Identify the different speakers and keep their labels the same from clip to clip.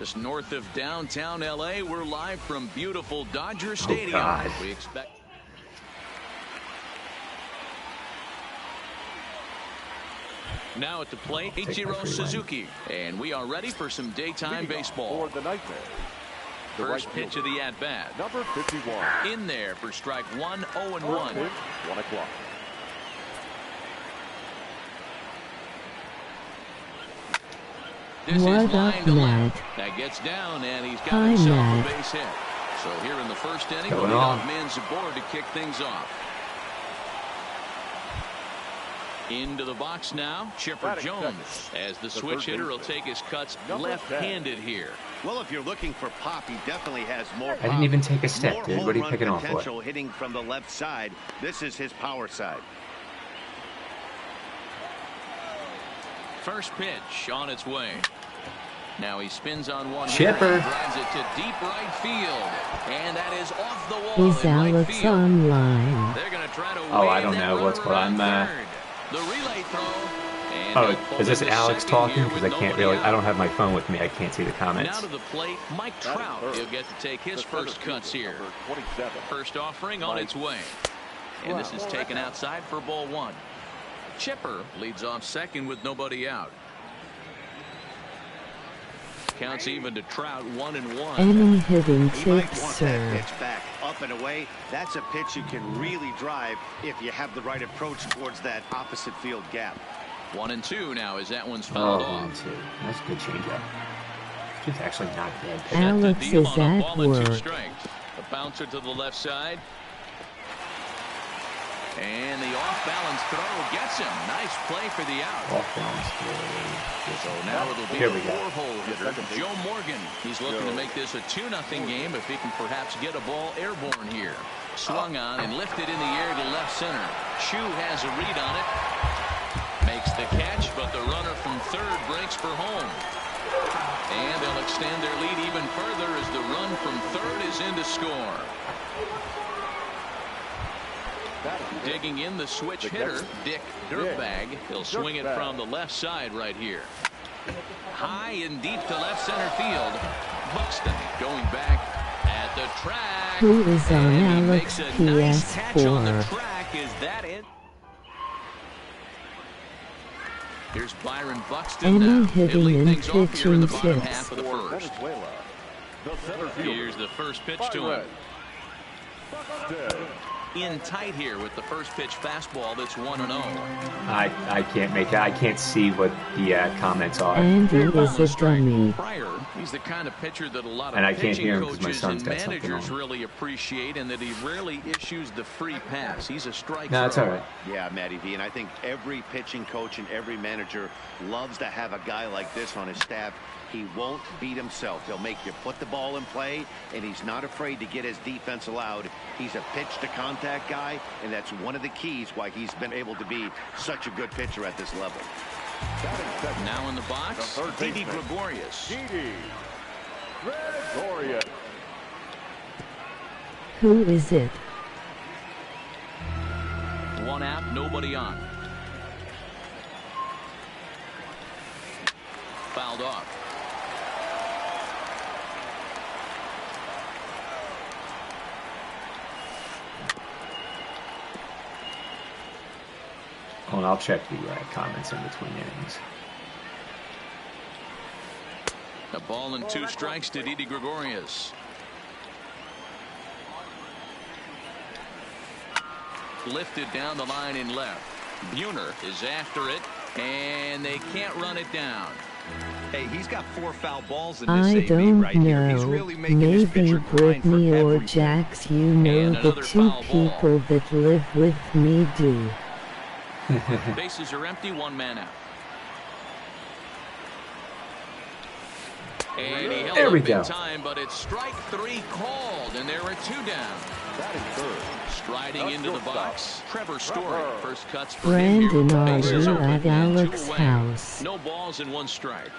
Speaker 1: Just north of downtown LA, we're live from beautiful Dodger Stadium. We expect. Now at the plate, Ichiro Suzuki. And we are ready for some daytime baseball.
Speaker 2: For the Nightmare.
Speaker 1: First pitch of the at-bat.
Speaker 2: Number 51.
Speaker 1: In there for strike 1, 0-1.
Speaker 2: 1 o'clock.
Speaker 1: This
Speaker 3: what
Speaker 1: is line
Speaker 3: up,
Speaker 1: to
Speaker 3: Matt?
Speaker 1: left. That gets down, and he's got
Speaker 3: Hi,
Speaker 1: himself
Speaker 3: Matt.
Speaker 1: a base hit. So here in the first inning,
Speaker 4: Going
Speaker 1: we'll
Speaker 4: on.
Speaker 1: have Man's aboard to kick things off. Into the box now, Chipper
Speaker 2: Batting
Speaker 1: Jones,
Speaker 2: second.
Speaker 1: as the
Speaker 2: The
Speaker 1: switch
Speaker 2: third
Speaker 1: hitter will
Speaker 2: baseman.
Speaker 1: take his cuts
Speaker 2: Number
Speaker 1: left-handed here.
Speaker 5: Well, if you're looking for pop, he definitely has more pop.
Speaker 4: I didn't even take a step,
Speaker 5: More
Speaker 4: dude.
Speaker 5: home
Speaker 4: What are you
Speaker 5: run
Speaker 4: picking off
Speaker 5: potential
Speaker 4: for?
Speaker 5: hitting from the left side. This is his power side.
Speaker 1: First pitch on its way. Now he spins on one.
Speaker 4: Chipper.
Speaker 1: Drives it to deep right field. And that is off the wall
Speaker 3: Is
Speaker 1: in right
Speaker 3: Alex
Speaker 1: field.
Speaker 3: online?
Speaker 1: They're going to try to
Speaker 4: Oh, I
Speaker 1: wave
Speaker 4: don't
Speaker 1: that
Speaker 4: know what's
Speaker 1: runner
Speaker 4: what I'm,
Speaker 1: around third. The relay throw. And
Speaker 4: Oh,
Speaker 1: he'll pull
Speaker 4: is this
Speaker 1: into
Speaker 4: Alex
Speaker 1: second
Speaker 4: talking?
Speaker 1: here
Speaker 4: Because
Speaker 1: with
Speaker 4: I can't
Speaker 1: nobody
Speaker 4: really,
Speaker 1: out.
Speaker 4: I don't have my phone with me. I can't see the
Speaker 1: Now
Speaker 4: comments.
Speaker 1: to the plate, Mike
Speaker 2: Batting
Speaker 1: Trout.
Speaker 2: third.
Speaker 1: He'll get to take his
Speaker 2: The
Speaker 1: first
Speaker 2: center
Speaker 1: cuts
Speaker 2: fielder,
Speaker 1: here.
Speaker 2: number 27.
Speaker 1: First offering on its way. And this is taken outside for ball one. Chipper leads off second with nobody out. Counts even to Trout, 1-1.
Speaker 3: Any hitting
Speaker 5: He might
Speaker 3: tips,
Speaker 5: want
Speaker 3: sir?
Speaker 5: that pitch back up and away. That's a pitch you can really drive if you have the right approach towards that opposite field gap.
Speaker 1: 1-2 now as that one's
Speaker 4: Oh,
Speaker 1: fouled
Speaker 4: 1-2.
Speaker 1: off.
Speaker 4: That's a good changeup. It's actually not bad.
Speaker 1: Set to
Speaker 3: Alex
Speaker 1: deal
Speaker 3: is
Speaker 1: on a
Speaker 3: at
Speaker 1: ball and 2
Speaker 3: work.
Speaker 1: strikes. A bouncer to the left side. And the off-balance throw gets him. Nice play for the out.
Speaker 4: Off balance play.
Speaker 1: So now it'll be
Speaker 4: Here
Speaker 1: a
Speaker 4: we go.
Speaker 1: 4-hole hitter, Joe Morgan. He's looking to make this a 2-0 game if he can perhaps get a ball airborne here. Swung on and lifted in the air to left center. Chu has a read on it. Makes the catch, but the runner from third breaks for home. And they'll extend their lead even further as the run from third is in to score. Digging in the switch hitter, Dick Dirtbag. He'll swing it from the left side right here. High and deep to left center field. Buxton going back at the track.
Speaker 3: Who is on
Speaker 1: And he
Speaker 3: Alex
Speaker 1: makes a nice catch on the
Speaker 3: PS4?
Speaker 1: track. Is that it? Here's Byron Buxton
Speaker 3: Any
Speaker 1: now.
Speaker 3: hitting
Speaker 1: He'll lead
Speaker 3: and
Speaker 1: things off here in the
Speaker 3: pitching
Speaker 1: bottom
Speaker 3: tips?
Speaker 1: half of the
Speaker 2: For
Speaker 1: first.
Speaker 2: Venezuela. The center fielder.
Speaker 1: Here's the first pitch to
Speaker 2: Byron
Speaker 1: him.
Speaker 2: Buxton.
Speaker 1: In tight here with the first pitch fastball that's 1-0.
Speaker 4: I can't make it. I can't see what the comments are.
Speaker 3: Andy is
Speaker 1: On the
Speaker 3: a
Speaker 1: strike
Speaker 3: dummy.
Speaker 1: prior, he's the kind of pitcher that a lot of
Speaker 4: And I can't
Speaker 1: pitching
Speaker 4: hear him 'cause my
Speaker 1: coaches
Speaker 4: son's
Speaker 1: and
Speaker 4: got something
Speaker 1: managers
Speaker 4: on.
Speaker 1: really appreciate, and that he rarely issues the free pass. He's a strike
Speaker 4: No, it's all
Speaker 1: thrower.
Speaker 4: right.
Speaker 5: Yeah, Matty V, and I think every pitching coach and every manager loves to have a guy like this on his staff. He won't beat himself. He'll make you put the ball in play, and he's not afraid to get his defense allowed. He's a pitch-to-contact guy, and that's one of the keys why he's been able to be such a good pitcher at this level.
Speaker 2: Batting second.
Speaker 1: Now in the box,
Speaker 2: The third
Speaker 1: Didi
Speaker 2: baseman.
Speaker 1: Gregorius.
Speaker 2: Didi Gregorius.
Speaker 3: Who is it?
Speaker 1: One out, nobody on. Fouled off.
Speaker 4: Oh, and I'll check the comments in between innings.
Speaker 1: A ball and 2 strikes to Didi Gregorius. Lifted down the line in left. Buhner is after it, and they can't run it down.
Speaker 6: Hey, he's got 4 foul balls in this
Speaker 3: I
Speaker 6: AB
Speaker 3: don't
Speaker 6: right here. He's
Speaker 3: know.
Speaker 6: really making his
Speaker 3: Maybe
Speaker 6: pitcher grind for
Speaker 3: Brittany or
Speaker 6: everything.
Speaker 3: Jax, you know
Speaker 1: And
Speaker 3: the
Speaker 1: another
Speaker 3: 2
Speaker 1: foul ball.
Speaker 3: people that live with me do.
Speaker 1: Bases are empty, 1 man out. And he held
Speaker 4: There we
Speaker 1: up in
Speaker 4: go.
Speaker 1: time, but it's strike 3 called, and there are 2 down.
Speaker 2: Batting third.
Speaker 1: Striding into the box, Trevor Story. First cuts for
Speaker 3: Brandon
Speaker 1: him here.
Speaker 3: Arden
Speaker 1: Bases open
Speaker 3: at
Speaker 1: and 2
Speaker 3: Alex'
Speaker 1: away.
Speaker 3: house.
Speaker 1: No balls and 1 strike.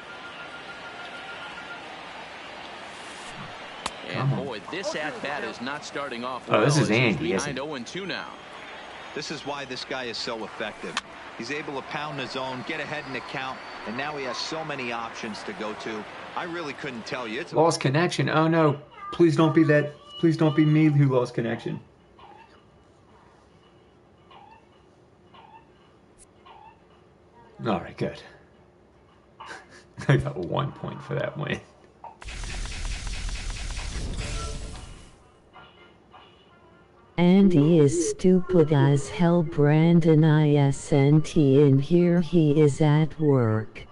Speaker 1: And boy, this at-bat is not starting off well.
Speaker 4: Oh, this is
Speaker 1: as he's
Speaker 4: Andy, isn't
Speaker 1: behind
Speaker 4: it?
Speaker 1: 0-2 now.
Speaker 6: This is why this guy is so effective. He's able to pound the zone, get ahead in the count, and now he has so many options to go to. I really couldn't tell you. It's
Speaker 4: Lost connection. Oh no! Please don't be that. Please don't be me who lost connection. All right, good. I got 1 point for that win.
Speaker 3: Andy is stupid as hell. Brandon isn't in here. He is at work.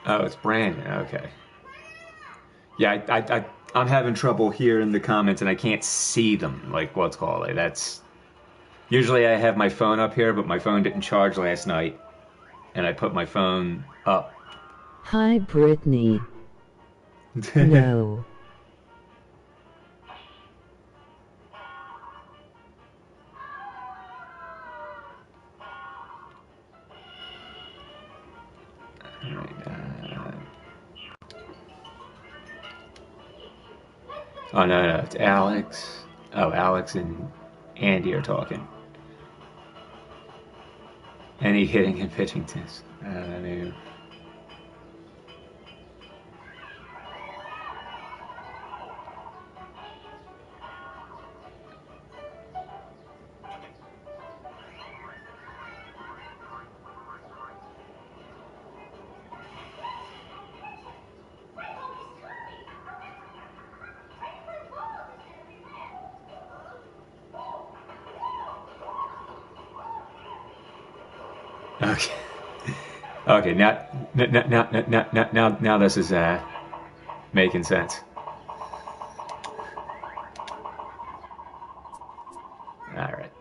Speaker 4: Oh, it's Brandon. Okay. Yeah, I'm having trouble hearing the comments, and I can't see them. Like, what's called? Like, that's usually I have my phone up here, but my phone didn't charge last night, and I put my phone up.
Speaker 3: Hi, Brittany. No.
Speaker 4: All right. Oh no, it's Alex. Oh, Alex and Andy are talking. Any hitting and pitching tips? Maybe. Okay. Okay. Now this is making sense. All right.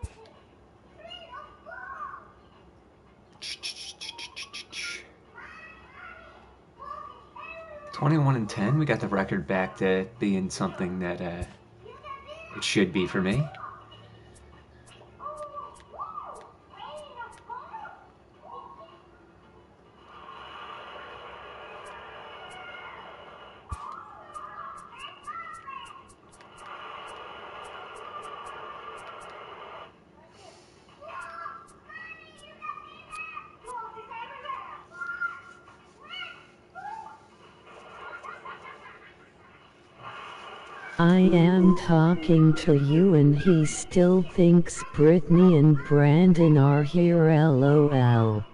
Speaker 4: (21-10). We got the record back to being something that it should be for me.
Speaker 3: I am talking to you and he still thinks Brittany and Brandon are here, LOL.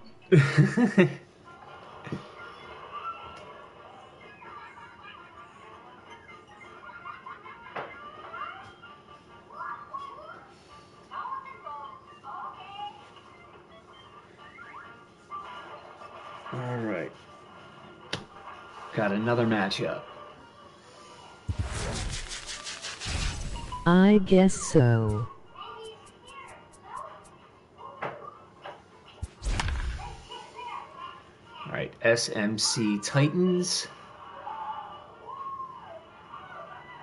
Speaker 4: All right. Got another matchup.
Speaker 3: I guess so.
Speaker 4: All right, SMC Titans.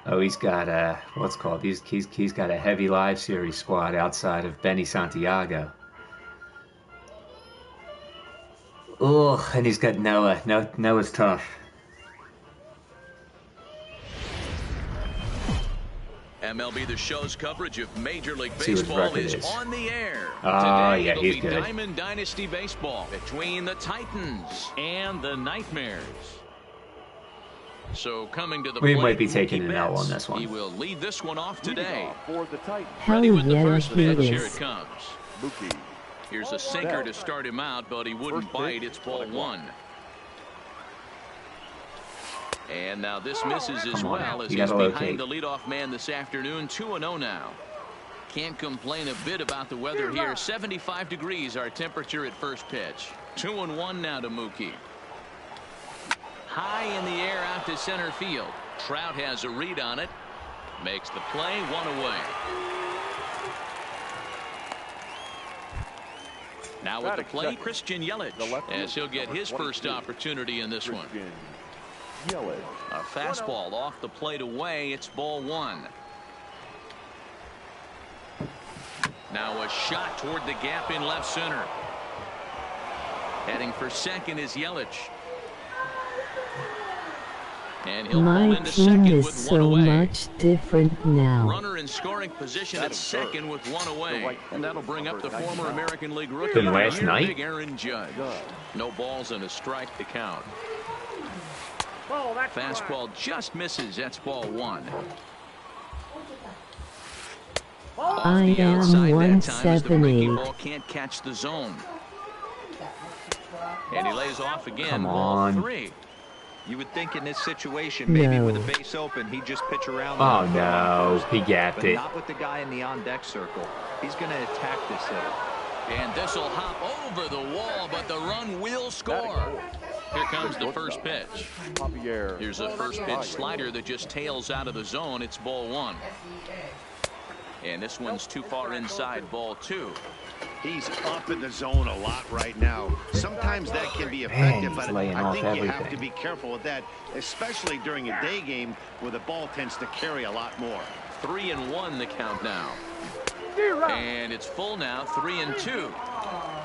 Speaker 4: Oh, he's got what's called? He's got a heavy live series squad outside of Benny Santiago. Oh, and he's got Noah. Noah's tough.
Speaker 1: MLB The Show's coverage of Major League Baseball is on the air.
Speaker 4: Oh,
Speaker 1: Today,
Speaker 4: yeah,
Speaker 1: it'll
Speaker 4: he's
Speaker 1: be
Speaker 4: good.
Speaker 1: Diamond Dynasty Baseball between the Titans and the Nightmares. So coming to the
Speaker 4: We
Speaker 1: plate,
Speaker 4: might be taking
Speaker 1: Mookie
Speaker 4: an L
Speaker 1: Betts.
Speaker 4: on this one.
Speaker 1: He will lead this one off today.
Speaker 2: For the Titans,
Speaker 3: Hell
Speaker 1: Ready with the
Speaker 3: yeah,
Speaker 1: first
Speaker 3: he
Speaker 1: pitch. Here it
Speaker 3: is.
Speaker 1: comes.
Speaker 2: Mookie.
Speaker 1: Here's a sinker to start him out, but he wouldn't
Speaker 2: First
Speaker 1: bite.
Speaker 2: pitch,
Speaker 1: It's ball
Speaker 2: 1
Speaker 1: one. And now this misses as
Speaker 4: Come on
Speaker 1: well
Speaker 4: now.
Speaker 1: as
Speaker 4: You
Speaker 1: he's
Speaker 4: gotta
Speaker 1: behind
Speaker 4: locate.
Speaker 1: the leadoff man this afternoon. 2-0 now. Can't complain a bit about the weather here. 75 degrees our temperature at first pitch. 2-1 now to Mookie. High in the air out to center field. Trout has a read on it. Makes the play, 1 away. Now with the plate, Christian Yelich, as he'll get his first opportunity in this one.
Speaker 2: Christian Yelich.
Speaker 1: A fastball off the plate away. It's ball one. Now a shot toward the gap in left center. Heading for second is Yelich. And he'll fall
Speaker 3: My
Speaker 1: into
Speaker 3: team
Speaker 1: second
Speaker 3: is
Speaker 1: with 1
Speaker 3: so
Speaker 1: away.
Speaker 3: much different now.
Speaker 1: Runner in scoring position at second with 1 away. And that'll bring up the former American League rookie
Speaker 4: From
Speaker 1: of the
Speaker 4: last
Speaker 1: year,
Speaker 4: night?
Speaker 1: Big Aaron Judge. No balls and a strike to count. Fastball just misses. That's ball 1.
Speaker 3: I am 178.
Speaker 1: Ball can't catch the zone. And he lays off again.
Speaker 4: Come
Speaker 1: ball
Speaker 4: on.
Speaker 1: 3.
Speaker 6: You would think in this situation, maybe
Speaker 3: No.
Speaker 6: with the base open, he'd just pitch around.
Speaker 4: Oh,
Speaker 6: and
Speaker 4: no.
Speaker 6: first,
Speaker 4: He gapped
Speaker 6: but
Speaker 4: it.
Speaker 6: not with the guy in the on-deck circle. He's going to attack this hitter.
Speaker 1: And this will hop over the wall, but the run will score. Here comes the first pitch.
Speaker 2: Javier.
Speaker 1: Here's a first pitch slider that just tails out of the zone. It's ball 1. And this one's too far inside, ball 2.
Speaker 5: He's up in the zone a lot right now. Sometimes that can be
Speaker 4: Man,
Speaker 5: effective,
Speaker 4: he's
Speaker 5: but
Speaker 4: laying
Speaker 5: I
Speaker 4: off
Speaker 5: think you have to
Speaker 4: everything.
Speaker 5: be careful with that, especially during a day game where the ball tends to carry a lot more.
Speaker 1: 3-1 the count now. And it's full now, 3-2.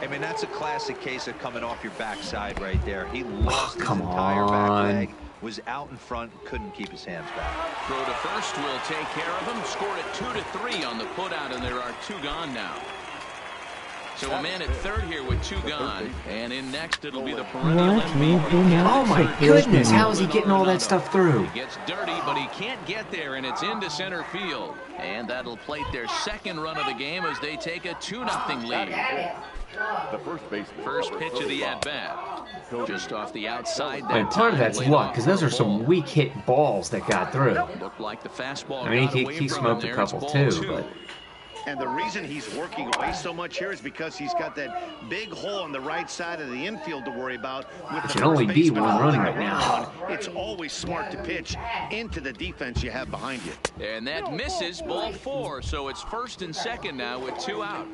Speaker 6: I mean, that's a classic case of coming off your backside right there. He lost his
Speaker 4: come
Speaker 6: entire back
Speaker 4: on.
Speaker 6: leg, was out in front, couldn't keep his hands back.
Speaker 1: Throw to first will take care of him. Scored it 2-3 on the putout, and there are 2 gone now. So a man at third here with 2 gone, and in next it'll be the perennial
Speaker 3: What
Speaker 1: MVP.
Speaker 3: moving up
Speaker 4: Oh, my
Speaker 3: to
Speaker 4: goodness.
Speaker 3: Brittany?
Speaker 4: How is he getting all that stuff through?
Speaker 1: He gets dirty, but he can't get there, and it's into center field. And that'll plate their second run of the game as they take a 2-0 lead.
Speaker 2: The first baseman.
Speaker 1: First pitch of the at-bat. Just off the outside.
Speaker 4: And
Speaker 1: That
Speaker 4: part of
Speaker 1: time,
Speaker 4: that's
Speaker 1: laid
Speaker 4: luck,
Speaker 1: off
Speaker 4: because
Speaker 1: for
Speaker 4: those
Speaker 1: the
Speaker 4: are some
Speaker 1: ball.
Speaker 4: weak hit balls that got through.
Speaker 1: Looked like the fastball
Speaker 4: I mean,
Speaker 1: got
Speaker 4: he
Speaker 1: away from
Speaker 4: smoked
Speaker 1: him
Speaker 4: a
Speaker 1: there. It's
Speaker 4: couple
Speaker 1: ball
Speaker 4: too,
Speaker 1: 2.
Speaker 4: but
Speaker 5: And the reason he's working away so much here is because he's got that big hole on the right side of the infield to worry about. With the
Speaker 4: should only
Speaker 5: first
Speaker 4: be
Speaker 5: baseman
Speaker 4: one run
Speaker 5: holding
Speaker 4: right
Speaker 5: the
Speaker 4: now.
Speaker 5: on, it's always smart to pitch into the defense you have behind you.
Speaker 1: And that misses, ball 4. So it's first and second now with 2 out.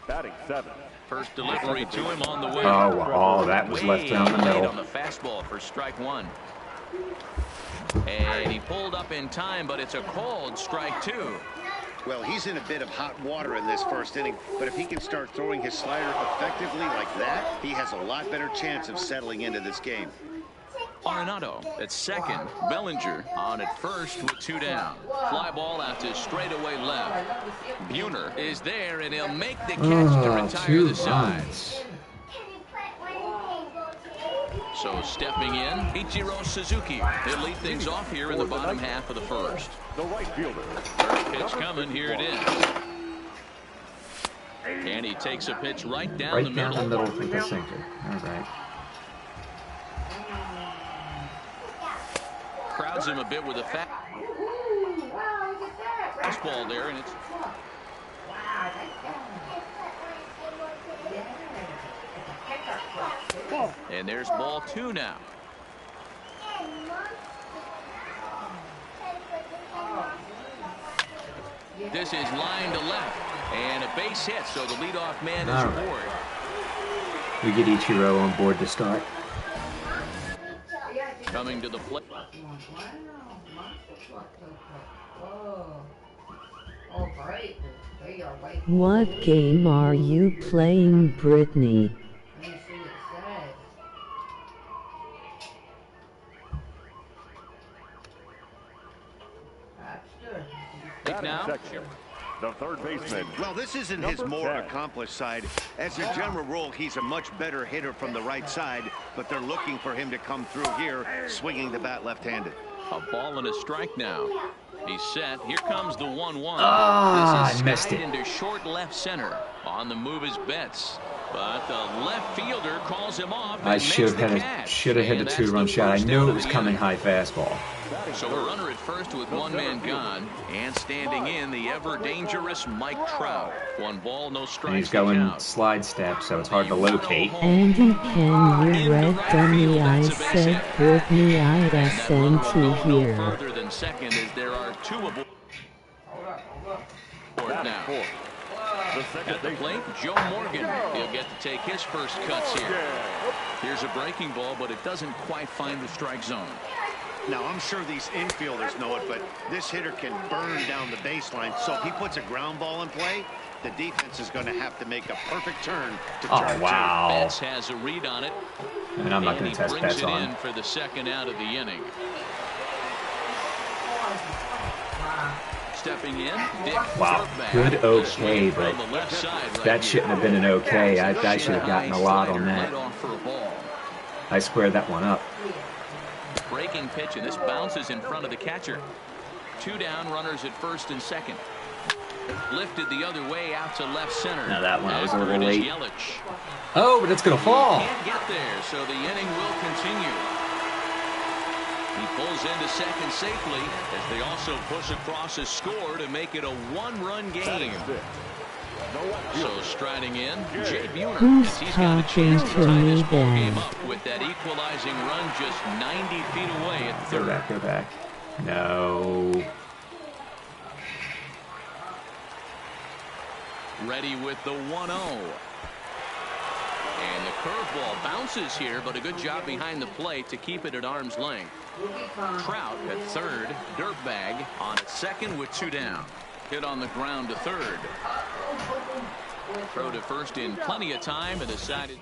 Speaker 2: Batting 7.
Speaker 1: First delivery to him on the way.
Speaker 4: oh, that was left down the
Speaker 1: Way late
Speaker 4: middle.
Speaker 1: on the fastball for strike 1. And he pulled up in time, but it's a called strike 2.
Speaker 5: Well, he's in a bit of hot water in this first inning, but if he can start throwing his slider effectively like that, he has a lot better chance of settling into this game.
Speaker 1: Arenado at second. Bellinger on at first with 2 down. Fly ball out to straightaway left. Buhner is there, and he'll make the catch to retire
Speaker 4: 2
Speaker 1: the side.
Speaker 4: runs.
Speaker 1: So stepping in, Ichiro Suzuki. He'll lead things off here in the bottom half of the first.
Speaker 2: The right fielder.
Speaker 1: First pitch coming, here it is. And he takes a pitch right down
Speaker 4: Right
Speaker 1: the
Speaker 4: down
Speaker 1: middle.
Speaker 4: the middle with the sinker. All right.
Speaker 1: Crowds him a bit with a fastball there, and it's and there's ball 2 now. This is line to left, and a base hit, so the leadoff man is
Speaker 4: All right.
Speaker 1: aboard.
Speaker 4: We get Ichiro on board to start.
Speaker 1: Coming to the plate.
Speaker 3: What game are you playing, Brittany?
Speaker 1: Now,
Speaker 2: Section. The third baseman.
Speaker 5: Well, this isn't his
Speaker 2: Number
Speaker 5: more
Speaker 2: 10.
Speaker 5: accomplished side. As a general rule, he's a much better hitter from the right side, but they're looking for him to come through here, swinging the bat left-handed.
Speaker 1: a ball and a strike now. He's set. Here comes the 1-1.
Speaker 4: Ah,
Speaker 1: this is
Speaker 4: I missed
Speaker 1: skied
Speaker 4: it.
Speaker 1: into short left center. On the move is Betts. But the left fielder calls him off and
Speaker 4: I
Speaker 1: makes
Speaker 4: should
Speaker 1: the
Speaker 4: have
Speaker 1: catch.
Speaker 4: should have hit
Speaker 1: And
Speaker 4: a
Speaker 1: that's
Speaker 4: 2-run
Speaker 1: the
Speaker 4: shot. I
Speaker 1: first
Speaker 4: knew
Speaker 1: out
Speaker 4: it
Speaker 1: of
Speaker 4: was
Speaker 1: the
Speaker 4: coming
Speaker 1: inning.
Speaker 4: high fastball.
Speaker 1: So a runner at first with 1 man gone, and standing in the ever-dangerous Mike Trout. 1 ball, no strikes.
Speaker 4: And he's
Speaker 1: to
Speaker 4: going
Speaker 1: count.
Speaker 4: slide step, so it's hard to locate.
Speaker 3: Andy, can you read dummy? I said Brittany, I'd SNT
Speaker 1: No
Speaker 3: here.
Speaker 1: further than second as there are 2 aboard now.
Speaker 2: The second
Speaker 1: At the
Speaker 2: baseman.
Speaker 1: plate, Joe Morgan. He'll get to take his first cuts here. Here's a breaking ball, but it doesn't quite find the strike zone.
Speaker 5: Now, I'm sure these infielders know it, but this hitter can burn down the baseline. So if he puts a ground ball in play, the defense is going to have to make a perfect turn to
Speaker 4: Oh,
Speaker 5: try to
Speaker 4: wow.
Speaker 1: Betts has a read on it,
Speaker 4: And I'm not
Speaker 1: and
Speaker 4: going
Speaker 1: he
Speaker 4: to test
Speaker 1: brings
Speaker 4: Betts
Speaker 1: it
Speaker 4: on.
Speaker 1: in for the second out of the inning. Stepping in, Dick
Speaker 4: Wow,
Speaker 1: Verback.
Speaker 4: good
Speaker 1: The
Speaker 4: okay,
Speaker 1: swing
Speaker 4: but
Speaker 1: from the left side right
Speaker 4: that
Speaker 1: here.
Speaker 4: shouldn't have been an okay. I should have gotten a lot on
Speaker 1: Slider
Speaker 4: that.
Speaker 1: led off for a ball.
Speaker 4: I squared that one up.
Speaker 1: Breaking pitch, and this bounces in front of the catcher. 2 down, runners at first and second. Lifted the other way out to left center.
Speaker 4: Now that one was a
Speaker 1: After
Speaker 4: little
Speaker 1: it is
Speaker 4: late.
Speaker 1: Yelich.
Speaker 4: Oh, but it's going to fall.
Speaker 1: Can't get there, so the inning will continue. He pulls into second safely as they also push across a score to make it a 1-run game. So striding in, Jay Buhner.
Speaker 3: Who's
Speaker 1: as he's got a
Speaker 3: talking
Speaker 1: chance
Speaker 3: to
Speaker 1: tie
Speaker 3: me
Speaker 1: this ball game
Speaker 3: then?
Speaker 1: up with that equalizing run just 90 feet away at third.
Speaker 4: Go back. No.
Speaker 1: Ready with the 1-0. And the curveball bounces here, but a good job behind the plate to keep it at arm's length. Trout at third, Dirtbag on at second with 2 down. Hit on the ground to third. Throw to first in plenty of time and decided.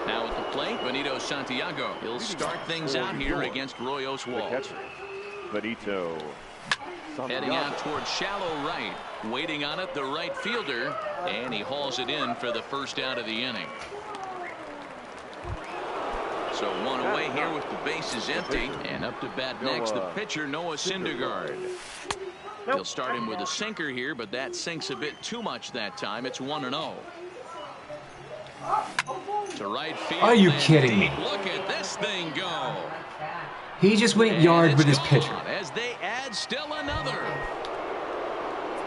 Speaker 1: Now at the plate, Benito Santiago. He'll start things out here against Roy Oswalt.
Speaker 2: Benito.
Speaker 1: Heading out towards shallow right. Waiting on it, the right fielder. And he hauls it in for the first out of the inning. So 1 away here with the bases empty. And up to bat next, the pitcher, Noah Syndergaard. He'll start him with a sinker here, but that sinks a bit too much that time. It's 1-0. To right field.
Speaker 4: Are you kidding me?
Speaker 1: Look at this thing go.
Speaker 4: He just went yard with his pitcher.
Speaker 1: As they add still another.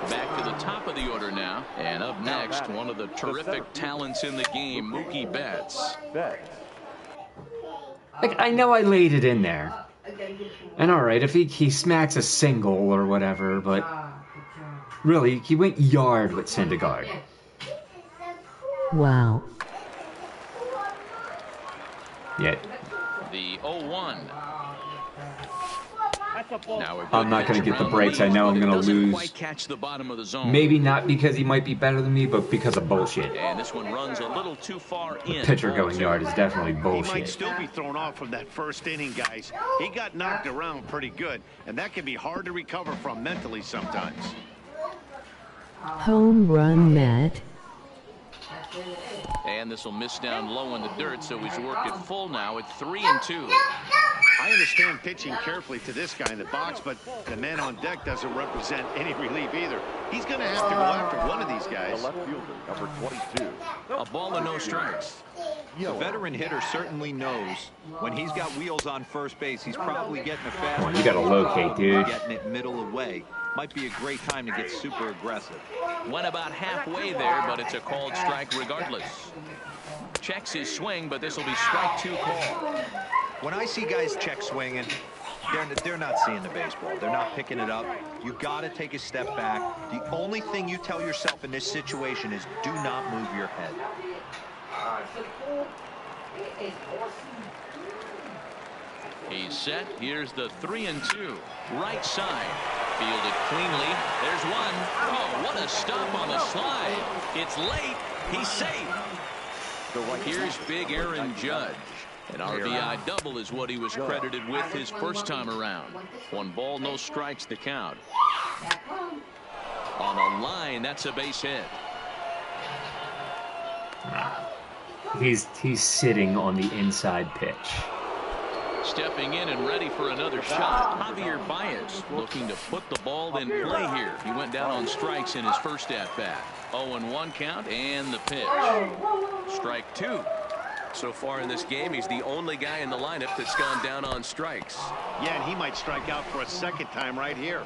Speaker 1: Back to the top of the order now. And up next, one of the terrific talents in the game, Mookie Betts.
Speaker 4: Like, I know I laid it in there. And all right, if he smacks a single or whatever, but really, he went yard with Syndergaard.
Speaker 3: Wow.
Speaker 4: Yeah.
Speaker 1: The 0-1. Now
Speaker 4: I'm not going to get the breaks. I know I'm going to lose.
Speaker 1: Quite catch the bottom of the zone.
Speaker 4: Maybe not because he might be better than me, but because of bullshit.
Speaker 1: And this one runs a little too far in.
Speaker 4: Pitcher going yard is definitely
Speaker 5: He might
Speaker 4: bullshit.
Speaker 5: still be thrown off from that first inning, guys. He got knocked around pretty good, and that can be hard to recover from mentally sometimes.
Speaker 3: Home run, Matt.
Speaker 1: And this will miss down low in the dirt, so he's worked it full now at 3-2.
Speaker 5: I understand pitching carefully to this guy in the box, but the man on deck doesn't represent any relief either. He's going to have to go after one of these guys.
Speaker 2: The left fielder, number 22.
Speaker 1: A ball and no strikes.
Speaker 6: A veteran hitter certainly knows when he's got wheels on first base, he's probably getting a fast.
Speaker 4: You got to locate, dude.
Speaker 6: Getting it middle away. Might be a great time to get super aggressive.
Speaker 1: Went about halfway there, but it's a called strike regardless. Checks his swing, but this will be strike 2 call.
Speaker 6: When I see guys check swinging, they're not seeing the baseball. They're not picking it up. You got to take a step back. The only thing you tell yourself in this situation is do not move your head.
Speaker 1: He's set. Here's the 3-2. Right side. Fielded cleanly. There's one. Oh, what a stop on the slide. It's late. He's safe. Here's big Aaron Judge. An RBI double is what he was credited with his first time around. 1 ball, no strikes to count. On a line, that's a base hit.
Speaker 4: He's sitting on the inside pitch.
Speaker 1: Stepping in and ready for another shot. Javier Baez looking to put the ball in play here. He went down on strikes in his first at-bat. 0-1 count and the pitch. Strike 2.
Speaker 7: So far in this game, he's the only guy in the lineup that's gone down on strikes.
Speaker 5: Yeah, and he might strike out for a second time right here.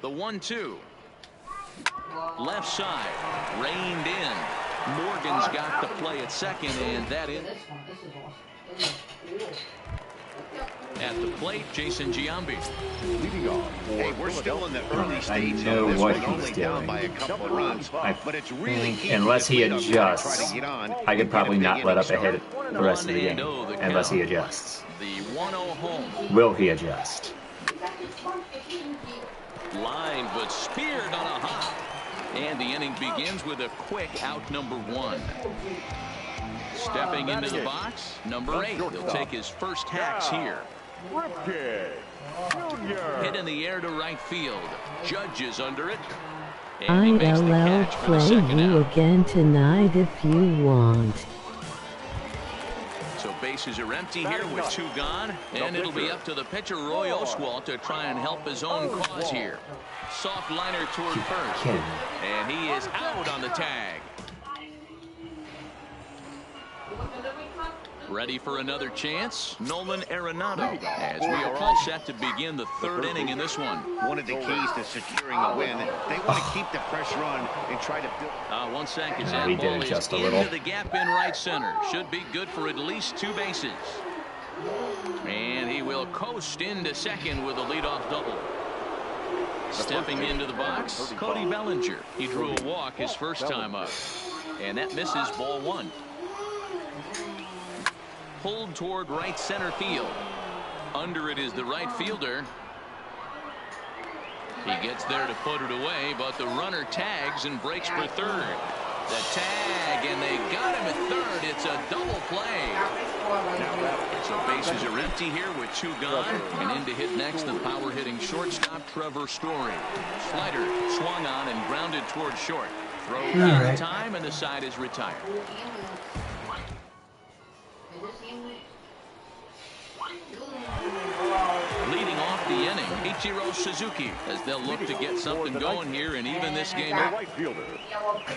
Speaker 1: The 1-2. Left side. Reined in. Morgan's got the play at second, and that is. At the plate, Jason Giambi.
Speaker 2: Leading off.
Speaker 5: Hey, we're still in the early stages.
Speaker 4: know
Speaker 5: of this
Speaker 4: what
Speaker 5: one,
Speaker 4: he's
Speaker 5: only down
Speaker 4: doing.
Speaker 5: by a couple of runs, but it's really easy
Speaker 4: Unless
Speaker 5: to
Speaker 4: he
Speaker 5: put up here and try
Speaker 4: adjusts,
Speaker 5: to get on
Speaker 4: I
Speaker 5: and
Speaker 4: could probably
Speaker 5: get a
Speaker 4: not
Speaker 5: big
Speaker 4: let
Speaker 5: inning
Speaker 4: up ahead
Speaker 5: start.
Speaker 4: the rest of the game.
Speaker 1: 1-0 the
Speaker 4: Unless he
Speaker 1: count.
Speaker 4: adjusts.
Speaker 1: The 1-0 home.
Speaker 4: Will he adjust?
Speaker 1: Line, but speared on a hop. And the inning begins with a quick out number 1. Stepping into the box, number 8. He'll take his first hacks here.
Speaker 2: Ripken Jr.
Speaker 1: Hit in the air to right field. Judge is under it. And he makes the
Speaker 3: ILL
Speaker 1: catch for the
Speaker 3: play
Speaker 1: second
Speaker 3: you
Speaker 1: out.
Speaker 3: again tonight if you want.
Speaker 1: So bases are empty here with 2 gone, and it'll be up to the pitcher Roy Oswalt to try and help his own cause here. Soft liner toward first, and he is out on the tag. Ready for another chance, Nolan Arenado, as we are all set to begin the 3rd inning in this one.
Speaker 5: One of the keys to securing a win, they want to keep the pressure on and try to build.
Speaker 1: 1 second, that
Speaker 4: He did
Speaker 1: ball is
Speaker 4: adjust a
Speaker 1: into
Speaker 4: little.
Speaker 1: the gap in right center. Should be good for at least 2 bases. And he will coast into second with a leadoff double. Stepping into the box, Cody Bellinger. He drew a walk his first time up. And that misses, ball 1. Pulled toward right center field. Under it is the right fielder. He gets there to put it away, but the runner tags and breaks for third. The tag, and they got him at third. It's a double play. So bases are empty here with 2 gone. And in to hit next, the power-hitting shortstop, Trevor Story. Slider swung on and grounded toward short. Throw in time, and the side is retired. Leading off the inning, Ichiro Suzuki, as they'll look to get something going here and even this game
Speaker 2: The
Speaker 1: up.
Speaker 2: right fielder,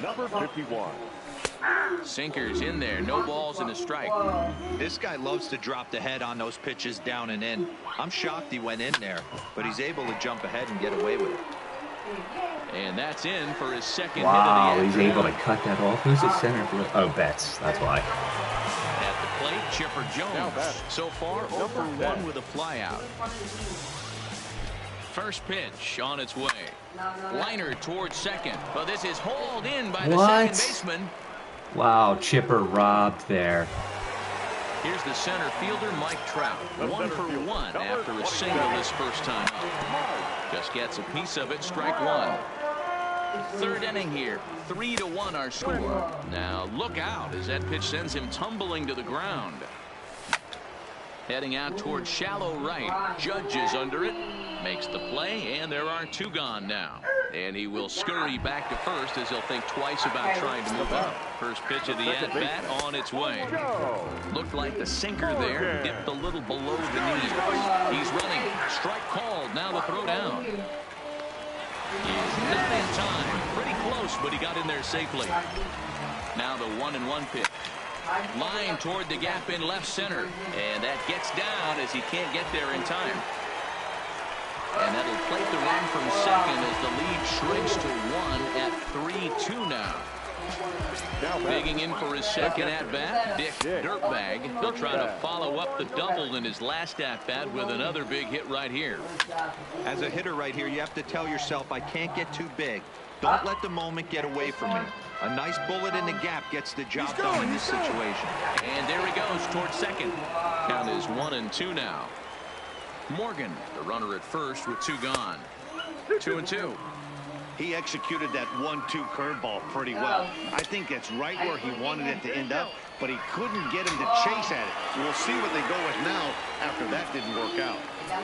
Speaker 2: number 51.
Speaker 1: Sinkers in there, no balls and a strike.
Speaker 6: This guy loves to drop the head on those pitches down and in. I'm shocked he went in there, but he's able to jump ahead and get away with it.
Speaker 1: And that's in for his second
Speaker 4: Wow,
Speaker 1: hit of
Speaker 4: he's
Speaker 1: the
Speaker 4: able to
Speaker 1: afternoon.
Speaker 4: cut that off. Who's the center field? Oh, Betts. That's why.
Speaker 1: At the plate, Chipper Jones. So far, 0 for 1 with a flyout. First pitch on its way. Liner towards second, but this is hauled in by the second baseman.
Speaker 4: Wow, Chipper robbed there.
Speaker 1: Here's the center fielder, Mike Trout. 1 for 1 after a single his first time up. Just gets a piece of it, strike 1. 3rd inning here, 3-1 our score. Now look out as that pitch sends him tumbling to the ground. Heading out towards shallow right. Judge is under it. Makes the play, and there are 2 gone now. And he will scurry back to first as he'll think twice about trying to move up. First pitch of the at-bat on its way. Looked like the sinker there dipped a little below the knees. He's running. Strike called. Now the throw down. He's not in time. Pretty close, but he got in there safely. Now the 1-1 pitch. Line toward the gap in left center. And that gets down as he can't get there in time. And that'll plate the run from second as the lead shrinks to 1 at 3-2 now. Digging in for his second at-bat, Dick Dirtbag. He'll try to follow up the double in his last at-bat with another big hit right here.
Speaker 6: As a hitter right here, you have to tell yourself, I can't get too big. Don't let the moment get away from me. A nice bullet in the gap gets the job done in this situation.
Speaker 1: And there he goes towards second. Count is 1-2 now. Morgan, the runner at first with 2 gone. 2-2.
Speaker 5: He executed that 1-2 curveball pretty well. I think that's right where he wanted it to end up, but he couldn't get him to chase at it. We'll see what they go with now after that didn't work out.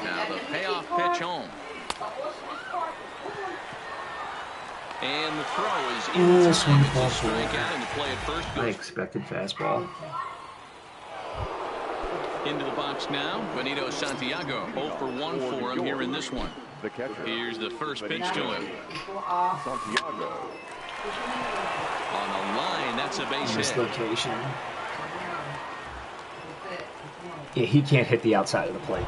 Speaker 1: Now the payoff pitch home. And the throw is in
Speaker 4: This
Speaker 1: time.
Speaker 4: one
Speaker 1: It's a
Speaker 4: falls forward.
Speaker 1: strikeout, and the play at first
Speaker 4: I
Speaker 1: goes
Speaker 4: expected fastball.
Speaker 1: into the box now. Benito Santiago, 0 for 1 for him here in this one.
Speaker 2: The catcher.
Speaker 1: Here's the first pitch to him.
Speaker 2: Santiago.
Speaker 1: On the line, that's a base hit.
Speaker 4: Mislocation. Yeah, he can't hit the outside of the plate.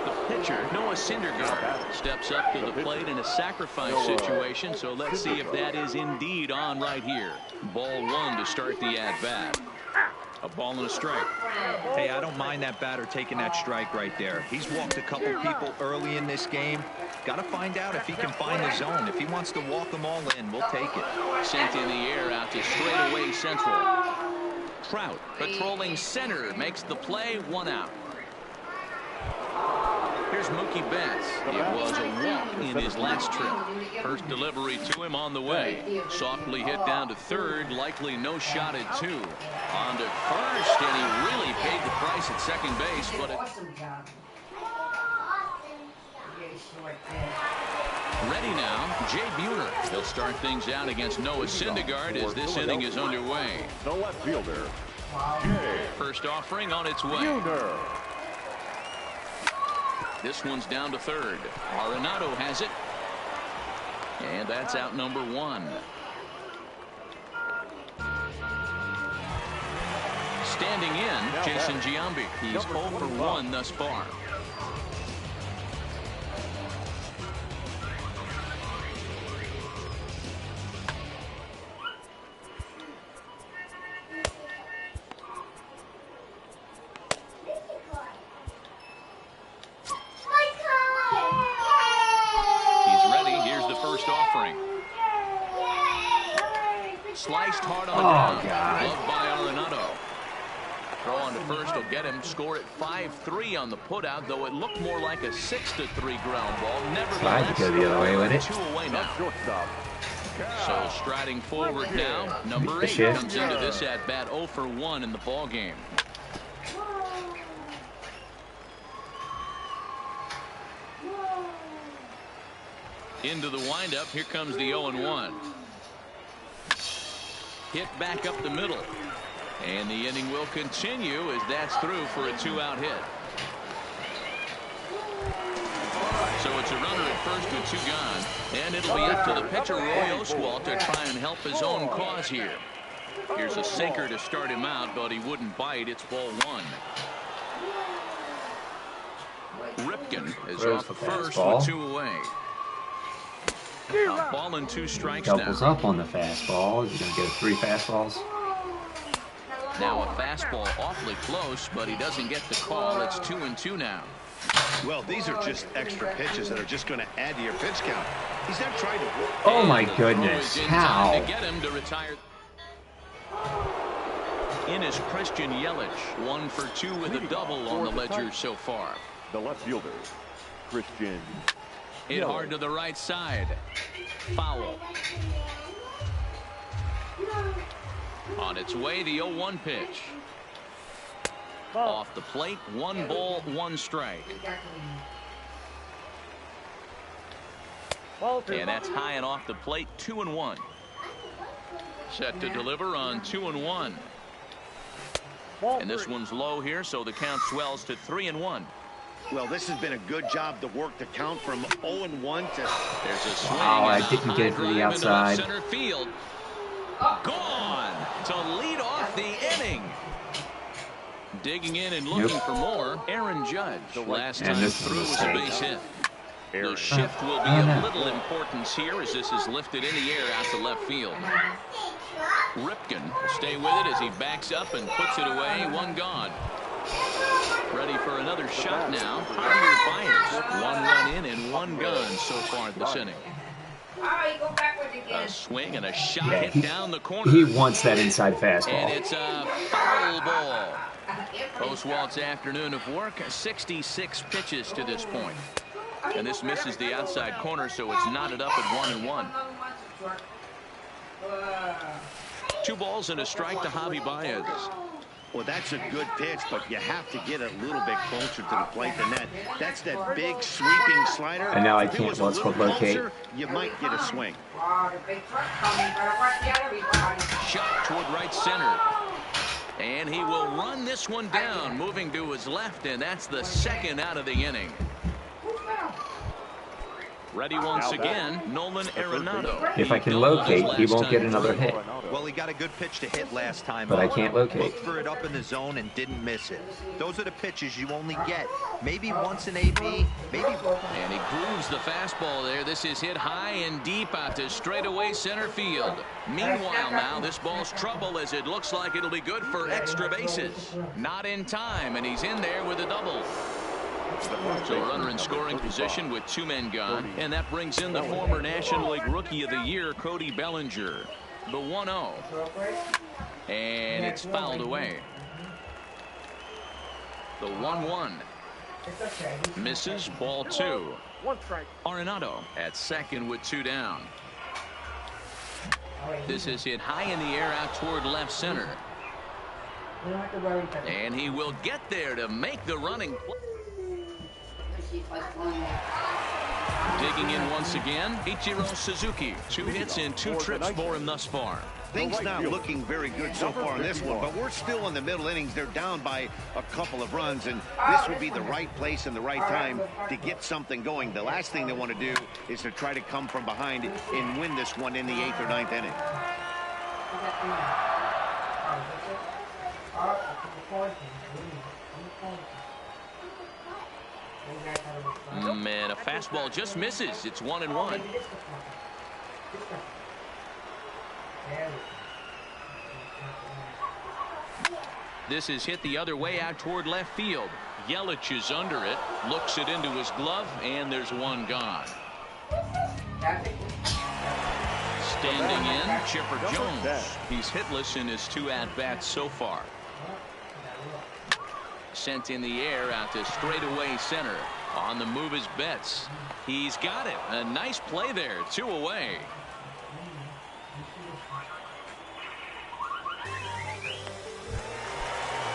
Speaker 1: The pitcher, Noah Syndergaard, steps up to the plate in a sacrifice situation, so let's see if that is indeed on right here. Ball 1 to start the at-bat. A ball and a strike.
Speaker 6: Hey, I don't mind that batter taking that strike right there. He's walked a couple people early in this game. Got to find out if he can find the zone. If he wants to walk them all in, we'll take it.
Speaker 1: Sent in the air out to straightaway central. Trout patrolling center makes the play, 1 out. Here's Mookie Betts. It was a walk in his last trip. First delivery to him on the way. Softly hit down to third, likely no shot at 2. On to first, and he really paid the price at second base, but Ready now, Jay Buhner. He'll start things out against Noah Syndergaard as this inning is underway.
Speaker 2: The left fielder, Jay
Speaker 1: First offering on its way.
Speaker 2: Buhner.
Speaker 1: This one's down to third. Arenado has it. And that's out number 1. Standing in, Jason Giambi. He's 0 for 1 thus far. Sliced hard on the ground. Loved by Arenado. Throw on to first will get him. Score at 5-3 on the putout, though it looked more like a 6-3 ground ball. Nevertheless,
Speaker 4: tried to go the other way with it.
Speaker 1: 2 away now. So striding forward now, number 8
Speaker 4: shift.
Speaker 1: comes into this at bat 0 for 1 in the ball game. Into the windup. Here comes the 0-1. Hit back up the middle. And the inning will continue as that's through for a 2-out hit. So it's a runner at first with 2 gone. And it'll be up to the pitcher, Roy Oswalt, to try and help his own cause here. Here's a sinker to start him out, but he wouldn't bite. It's ball 1. Ripken is off first with 2 away. A ball and 2 strikes
Speaker 4: Doubles
Speaker 1: now.
Speaker 4: up on the fastball. He's going to get 3 fastballs.
Speaker 1: Now a fastball awfully close, but he doesn't get the call. It's 2-2 now.
Speaker 5: Well, these are just extra pitches that are just going to add to your pitch count. He's not trying to.
Speaker 4: Oh my goodness! How?
Speaker 1: To get him to retire. In is Christian Yelich, 1 for 2 with a double on the ledger so far.
Speaker 2: The left fielder, Christian.
Speaker 1: Hit hard to the right side. Foul. On its way, the 0-1 pitch. Off the plate, 1 ball, 1 strike. And that's high and off the plate, 2-1. Set to deliver on 2-1. And this one's low here, so the count swells to 3-1.
Speaker 5: Well, this has been a good job to work the count from 0-1 to.
Speaker 1: There's a swing.
Speaker 4: Wow, I didn't get it to the outside.
Speaker 1: Center field. Gone to lead off the inning. Digging in and looking for more. Aaron Judge. Last time through was a base hit. The shift will be of little importance here as this is lifted in the air out to left field. Ripken will stay with it as he backs up and puts it away. 1 gone. Ready for another shot now. Javier Baez. 1 run in and 1 gone so far this inning. A swing and a shot hit down the corner.
Speaker 4: He wants that inside fastball.
Speaker 1: And it's a foul ball. Oswalt's afternoon of work, 66 pitches to this point. And this misses the outside corner, so it's knotted up at 1-1. 2 balls and a strike to Javi Baez.
Speaker 5: Well, that's a good pitch, but you have to get a little bit closer to the plate than that. That's that big sweeping slider.
Speaker 4: And now I
Speaker 5: If it
Speaker 4: can't
Speaker 5: was a little
Speaker 4: locate.
Speaker 5: closer, you might get a swing.
Speaker 1: Shot toward right center. And he will run this one down, moving to his left, and that's the 2nd out of the inning. Ready once again, Nolan Arenado.
Speaker 4: If I can locate, he won't get another hit.
Speaker 6: Well, he got a good pitch to hit last time.
Speaker 4: But I can't locate.
Speaker 6: Looked for it up in the zone and didn't miss it. Those are the pitches you only get. Maybe once in AB, maybe.
Speaker 1: And he grooves the fastball there. This is hit high and deep out to straightaway center field. Meanwhile now, this ball's trouble as it looks like it'll be good for extra bases. Not in time, and he's in there with a double. So a runner in scoring position with 2 men gone, and that brings in the former National League Rookie of the Year, Cody Bellinger. The 1-0. And it's fouled away. The 1-1. Misses, ball 2. Arenado at second with 2 down. This is hit high in the air out toward left center. And he will get there to make the running play. Digging in once again, Ichiro Suzuki. 2 hits and 2 trips for him thus far.
Speaker 5: Things not looking very good so far in this one, but we're still in the middle innings. They're down by a couple of runs, and this would be the right place and the right time to get something going. The last thing they want to do is to try to come from behind and win this one in the 8th or 9th inning.
Speaker 1: Man, a fastball just misses. It's 1-1. This is hit the other way out toward left field. Yelich is under it, looks it into his glove, and there's one gone. Standing in, Chipper Jones. He's hitless in his 2 at-bats so far. Sent in the air out to straightaway center. On the move is Betts. He's got it. A nice play there. 2 away.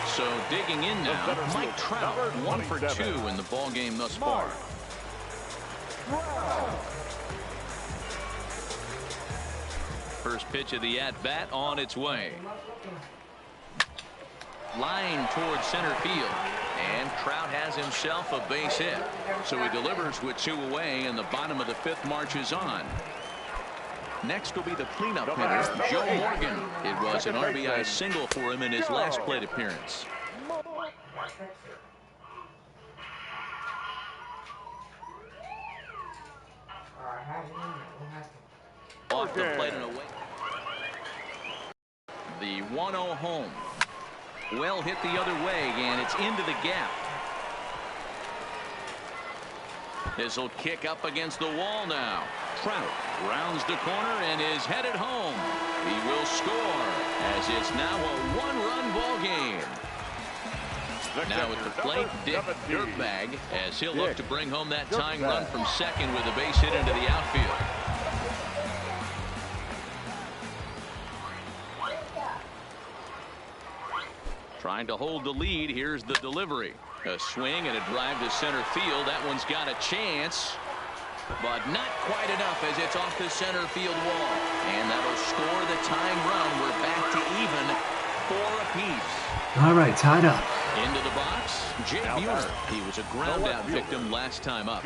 Speaker 1: So digging in now, Mike Trout, 1 for 2 in the ball game thus far. First pitch of the at-bat on its way. Line towards center field, and Trout has himself a base hit. So he delivers with 2 away, and the bottom of the 5th marches on. Next will be the cleanup hitter, Joe Morgan. It was an RBI single for him in his last plate appearance. Off the plate and away. The 1-0 home. Well hit the other way, and it's into the gap. This will kick up against the wall now. Trout rounds the corner and is headed home. He will score, as it's now a 1-run ball game. Now at the plate, Dick Dirtbag, as he'll look to bring home that tying run from second with a base hit into the outfield. Trying to hold the lead. Here's the delivery. A swing and a drive to center field. That one's got a chance, but not quite enough as it's off the center field wall. And that'll score the tying run. We're back to even 4 apiece.
Speaker 4: All right, tied up.
Speaker 1: Into the box, Jay Buhner. He was a ground out victim last time up.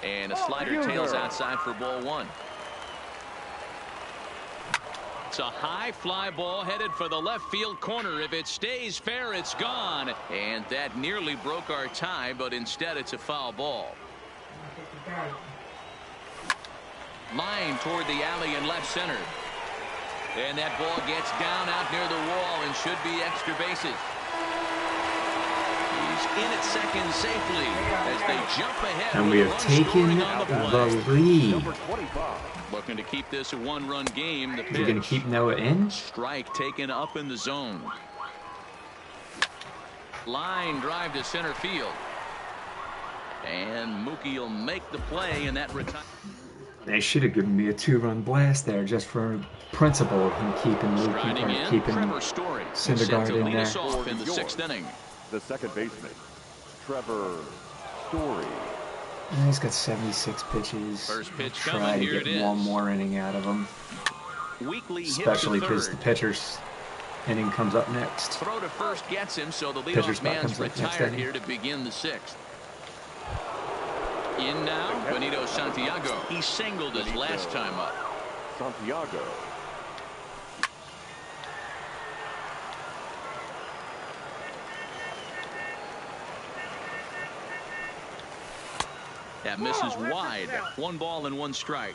Speaker 1: And a slider tails outside for ball 1. It's a high fly ball headed for the left field corner. If it stays fair, it's gone. And that nearly broke our tie, but instead it's a foul ball. Line toward the alley in left center. And that ball gets down out near the wall and should be extra bases. He's in at second safely as they jump ahead.
Speaker 4: And we have taken the lead.
Speaker 1: Looking to keep this a 1-run game. The pitch.
Speaker 4: You're going to keep Noah in?
Speaker 1: Strike taken up in the zone. Line drive to center field. And Mookie will make the play, and that retires.
Speaker 4: They should have given me a 2-run blast there just for principle of him keeping Mookie, keeping Syndergaard in there.
Speaker 1: Off in the 6th inning.
Speaker 2: The second baseman, Trevor Story.
Speaker 4: And he's got 76 pitches.
Speaker 1: First pitch
Speaker 4: Try
Speaker 1: coming.
Speaker 4: to
Speaker 1: Here
Speaker 4: get
Speaker 1: it is.
Speaker 4: one more inning out of him.
Speaker 1: Weekly
Speaker 4: Especially
Speaker 1: because
Speaker 4: the pitcher's inning comes up next.
Speaker 1: Throw to first gets him, so the leadoff man's retired here to begin the 6th. In now, Benito Santiago. He singled his last time up.
Speaker 2: Santiago.
Speaker 1: That misses wide. 1 ball and 1 strike.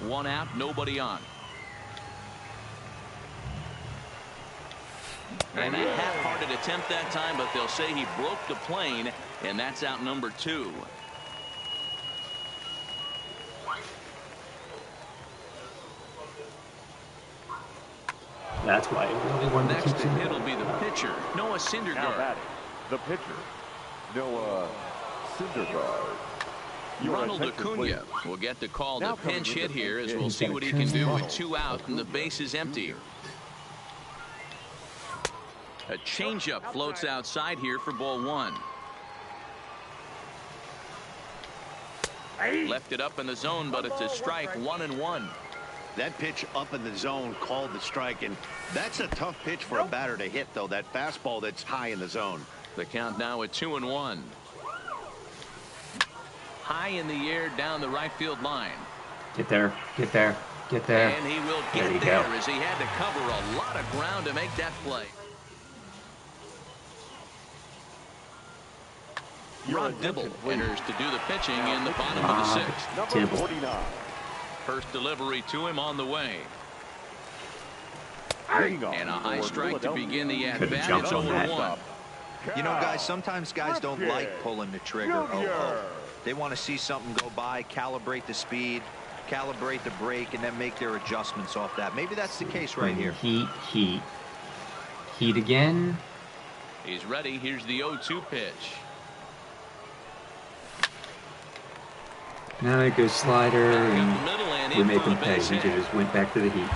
Speaker 1: One out, nobody on. And a half-hearted attempt that time, but they'll say he broke the plane, and that's out number 2.
Speaker 4: That's why I really wanted
Speaker 1: Next
Speaker 4: to keep
Speaker 1: to
Speaker 4: him.
Speaker 1: hit will be the pitcher, Noah
Speaker 2: Now
Speaker 1: Syndergaard.
Speaker 2: batting, the pitcher, Noah Syndergaard. Your
Speaker 1: Ronald
Speaker 2: attention,
Speaker 1: Acuna
Speaker 2: please.
Speaker 1: will get the call
Speaker 2: Now
Speaker 1: to
Speaker 2: coming
Speaker 1: pinch
Speaker 2: into
Speaker 1: hit
Speaker 2: the
Speaker 1: here as
Speaker 2: pitch.
Speaker 1: we'll see what he can do with 2 out and the
Speaker 2: Acuna.
Speaker 1: base is empty. A changeup floats outside here for ball one. Left it up in the zone, but it's a strike, 1-1.
Speaker 5: That pitch up in the zone called the strike, and that's a tough pitch for a batter to hit, though. That fastball that's high in the zone.
Speaker 1: The count now at 2-1. High in the air down the right field line.
Speaker 4: Get there, get there, get there.
Speaker 1: And he will get there as he had to cover a lot of ground to make that play. Rod Dibble enters to do the pitching in the bottom of the sixth.
Speaker 2: Number 49.
Speaker 1: First delivery to him on the way.
Speaker 2: And
Speaker 1: a high strike to begin the at-bat. It's
Speaker 4: jumped on that.
Speaker 1: 0-1.
Speaker 6: You know, guys, sometimes guys don't like pulling the trigger. They want to see something go by, calibrate the speed, calibrate the brake, and then make their adjustments off that. Maybe that's the case right here.
Speaker 4: Heat again.
Speaker 1: He's ready. Here's the 0-2 pitch.
Speaker 4: Now it goes slider,
Speaker 1: and
Speaker 4: we make him pay. He just went back to the heat.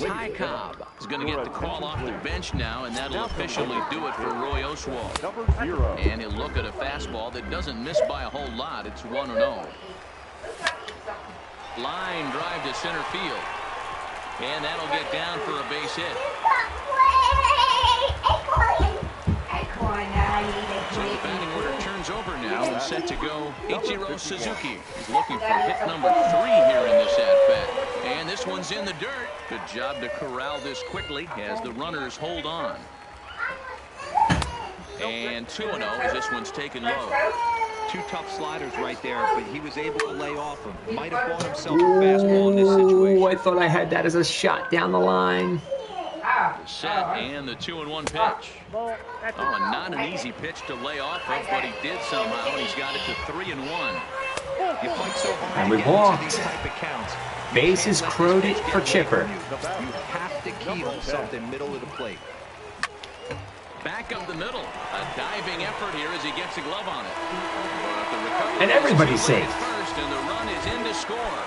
Speaker 1: Ty Cobb is going to get the call off the bench now, and that'll officially do it for Roy Oswalt.
Speaker 2: Number 0.
Speaker 1: And he'll look at a fastball that doesn't miss by a whole lot. It's 1-0. Line drive to center field. And that'll get down for a base hit. So the batting order turns over now and set to go Ichiro Suzuki. He's looking for hit number 3 here in this at-bat. And this one's in the dirt. Good job to corral this quickly as the runners hold on. And 2-0 as this one's taken low.
Speaker 6: 2 tough sliders right there, but he was able to lay off them. Might have bought himself a fastball in this situation.
Speaker 4: I thought I had that as a shot down the line.
Speaker 1: Set and the 2-1 pitch. Oh, and not an easy pitch to lay off of, but he did somehow. He's got it to 3-1.
Speaker 6: You fight so hard
Speaker 4: And
Speaker 6: to
Speaker 4: we've
Speaker 6: get into
Speaker 4: walked.
Speaker 6: these type of counts.
Speaker 4: Bases crowded for Chipper.
Speaker 6: You have to keyhole something middle of the plate.
Speaker 1: Back up the middle. A diving effort here as he gets a glove on it. But the recovery
Speaker 4: And everybody's
Speaker 1: is
Speaker 4: safe.
Speaker 1: First, and the run is in to score.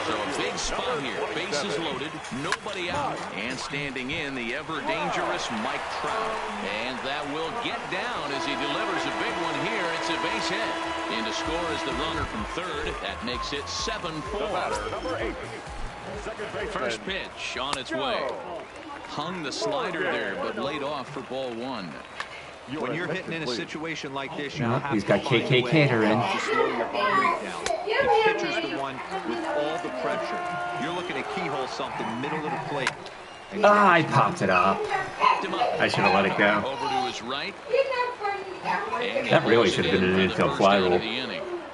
Speaker 1: So a big spot here. Bases loaded, nobody out. And standing in, the ever-dangerous Mike Trout. And that will get down as he delivers a big one here. It's a base hit. In to score is the runner from third. That makes it 7-4.
Speaker 2: Number 8. Second baseman.
Speaker 1: First pitch on its way. Hung the slider there, but laid off for ball one.
Speaker 6: When you're hitting in a situation like this, you have
Speaker 4: He's
Speaker 6: to
Speaker 4: got
Speaker 6: find a
Speaker 4: KK
Speaker 6: way
Speaker 4: catering.
Speaker 6: to slow your heart rate down. The pitcher's the one with all the pressure. You're looking to keyhole something middle of the plate.
Speaker 4: I popped it up.
Speaker 1: Popped him up.
Speaker 4: I should have let it go.
Speaker 1: Over to his right.
Speaker 4: That really should have been an infield fly rule.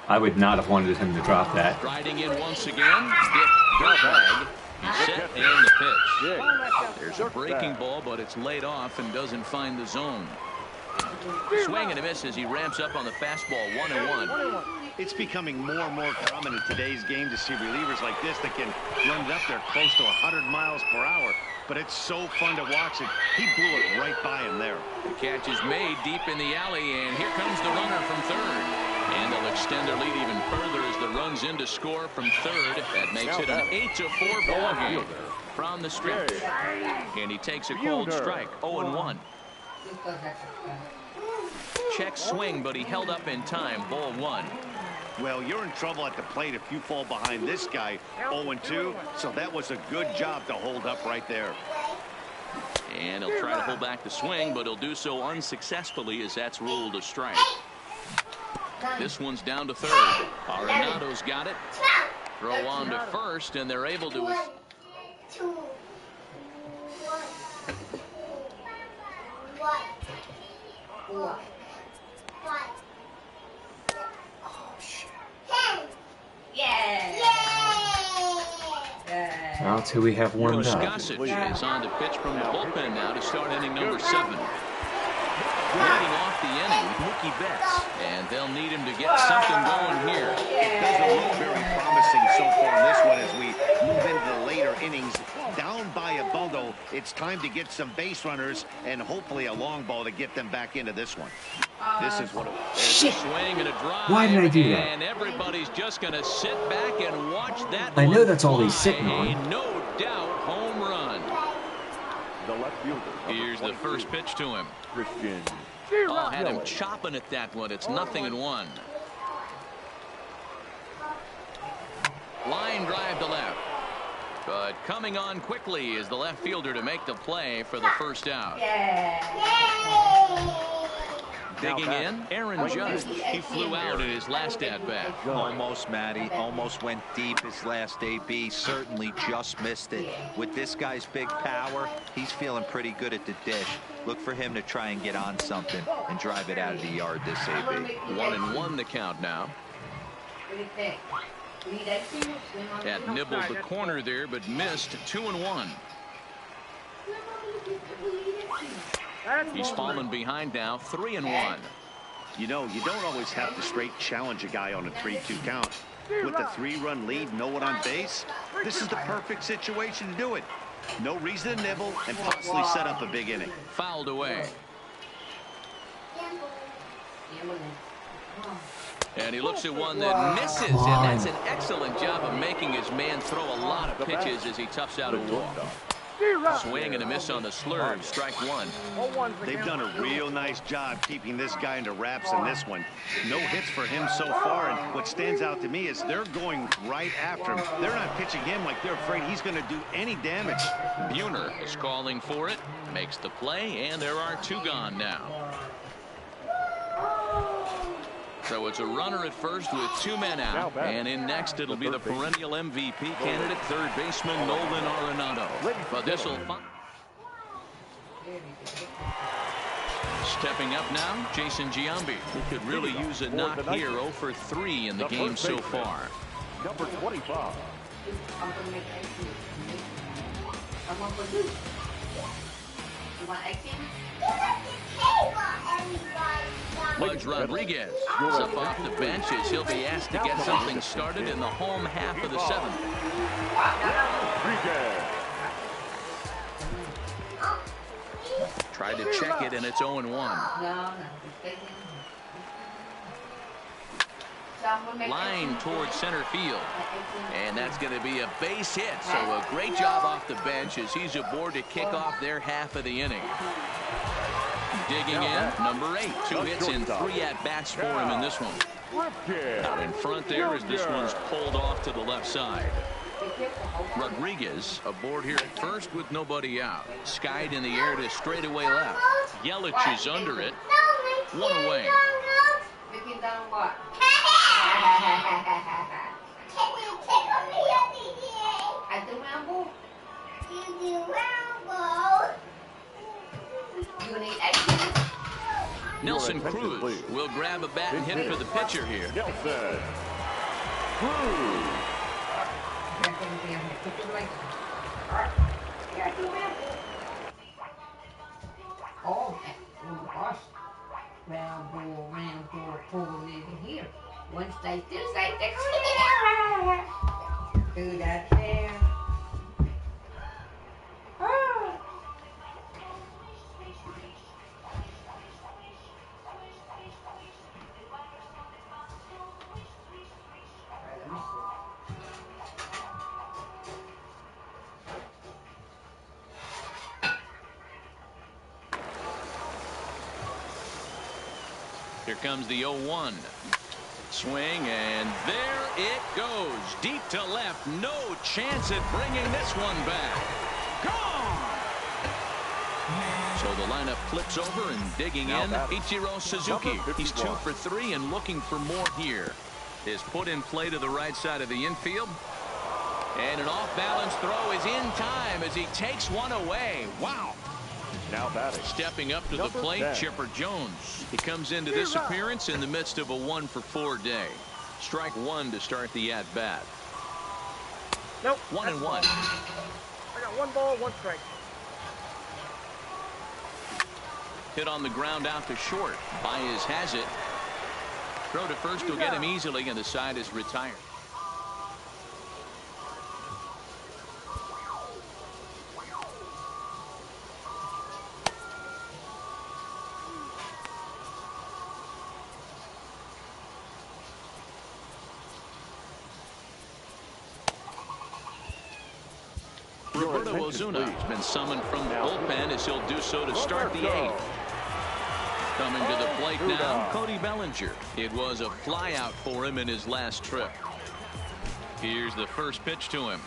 Speaker 4: I would not have wanted him to drop that.
Speaker 1: Striding in once again. Dick Darbag. He's set and the pitch. There's a breaking ball, but it's laid off and doesn't find the zone. Swing and a miss as he ramps up on the fastball. 1-1.
Speaker 5: It's becoming more and more common in today's game to see relievers like this that can run it up there close to 100 miles per hour. But it's so fun to watch it. He blew it right by him there.
Speaker 1: The catch is made deep in the alley, and here comes the runner from third. And they'll extend their lead even further as the runs in to score from third. That makes it an 8-4 ball game from the stretch. And he takes a cold strike. 0-1. Check swing, but he held up in time. Ball one.
Speaker 5: Well, you're in trouble at the plate if you fall behind this guy 0-2. So that was a good job to hold up right there.
Speaker 1: And he'll try to hold back the swing, but he'll do so unsuccessfully as that's ruled a strike. This one's down to third. Arenado's got it. Throw on to first, and they're able to.
Speaker 4: Well, till we have warmed up.
Speaker 1: Gossage is on to pitch from the bullpen now to start inning number 7. Leading off the inning, Mookie Betts. And they'll need him to get something going here.
Speaker 5: It doesn't look very promising so far in this one as we move into the later innings. Down by a bundle, it's time to get some base runners and hopefully a long ball to get them back into this one. This is what it was.
Speaker 1: Shit. Swing and a drive.
Speaker 4: Why did I do that?
Speaker 1: And everybody's just going to sit back and watch that.
Speaker 4: I know that's all
Speaker 1: fly.
Speaker 4: he's sitting on.
Speaker 1: No doubt home run.
Speaker 2: The left fielder.
Speaker 1: Here's the first pitch to him.
Speaker 2: Christian.
Speaker 1: Oh, had him chopping at that one. It's 0-1. Line drive to left. But coming on quickly is the left fielder to make the play for the first out. Digging in, Aaron Judge. He flew out in his last at-bat.
Speaker 6: Almost, Matty. Almost went deep his last AB. Certainly just missed it. With this guy's big power, he's feeling pretty good at the dish. Look for him to try and get on something and drive it out of the yard this AB.
Speaker 1: 1-1 the count now. That nibbled the corner there, but missed. 2-1. He's fallen behind now. 3-1.
Speaker 5: You know, you don't always have to straight challenge a guy on a 3-2 count. With the 3-run lead, no one on base, this is the perfect situation to do it. No reason to nibble and possibly set up a big inning.
Speaker 1: Fouled away. And he looks at one that misses, and that's an excellent job of making his man throw a lot of pitches as he toughs out a walk. Swing and a miss on the slurve. Strike one.
Speaker 5: They've done a real nice job keeping this guy into wraps in this one. No hits for him so far, and what stands out to me is they're going right after him. They're not pitching him like they're afraid he's going to do any damage.
Speaker 1: Buhner is calling for it, makes the play, and there are two gone now. So it's a runner at first with two men out. And in next, it'll be the perennial MVP candidate, third baseman Nolan Arenado. But this will... Stepping up now, Jason Giambi, who could really use a knock here. 0 for 3 in the game so far.
Speaker 2: Number 25.
Speaker 1: Pudge Rodriguez is up off the bench as he'll be asked to get something started in the home half of the seventh. Tried to check it, and it's 0-1. Line towards center field. And that's going to be a base hit. So a great job off the bench as he's aboard to kick off their half of the inning. Digging in, number 8. 2 hits and 3 at-bats for him in this one. Out in front there as this one's pulled off to the left side. Rodriguez aboard here at first with nobody out. Skied in the air to straightaway left. Yelich is under it. 1 away. Nelson Cruz will grab a bat and hit for the pitcher here.
Speaker 2: Nelson Cruz.
Speaker 8: Round here. Wednesday, Tuesday, do that there.
Speaker 1: Here comes the 0-1. Swing, and there it goes. Deep to left. No chance at bringing this one back. Gone! So the lineup flips over and digging in. Ichiro Suzuki. He's 2 for 3 and looking for more here. Is put in play to the right side of the infield. And an off-balance throw is in time as he takes one away. Wow.
Speaker 2: Now batting.
Speaker 1: Stepping up to the plate, Chipper Jones. He comes into this appearance in the midst of a 1 for 4 day. Strike one to start the at-bat.
Speaker 9: Nope.
Speaker 1: 1-1.
Speaker 9: I got 1 ball, 1 strike.
Speaker 1: Hit on the ground out to short. Baez has it. Throw to first will get him easily, and the side is retired. Roberto Ozuna has been summoned from the bullpen as he'll do so to start the 8th. Coming to the plate now, Cody Bellinger. It was a flyout for him in his last trip. Here's the first pitch to him.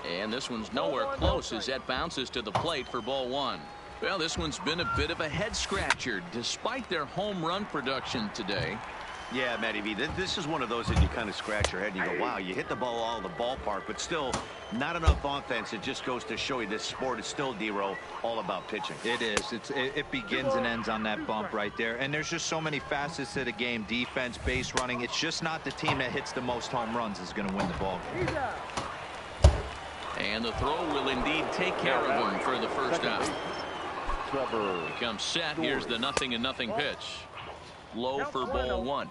Speaker 1: And this one's nowhere close as that bounces to the plate for ball 1. Well, this one's been a bit of a head scratcher despite their home run production today.
Speaker 5: Yeah, Matty V, this is one of those that you kind of scratch your head and you go, wow, you hit the ball all the ballpark, but still not enough offense. It just goes to show you this sport is still, D-Row, all about pitching.
Speaker 6: It is. It begins and ends on that bump right there. And there's just so many facets to the game. Defense, base running. It's just not the team that hits the most home runs is going to win the ball game.
Speaker 1: And the throw will indeed take care of him for the first out.
Speaker 2: Trevor.
Speaker 1: Becomes set. Here's the 0-0 pitch. Low for ball 1.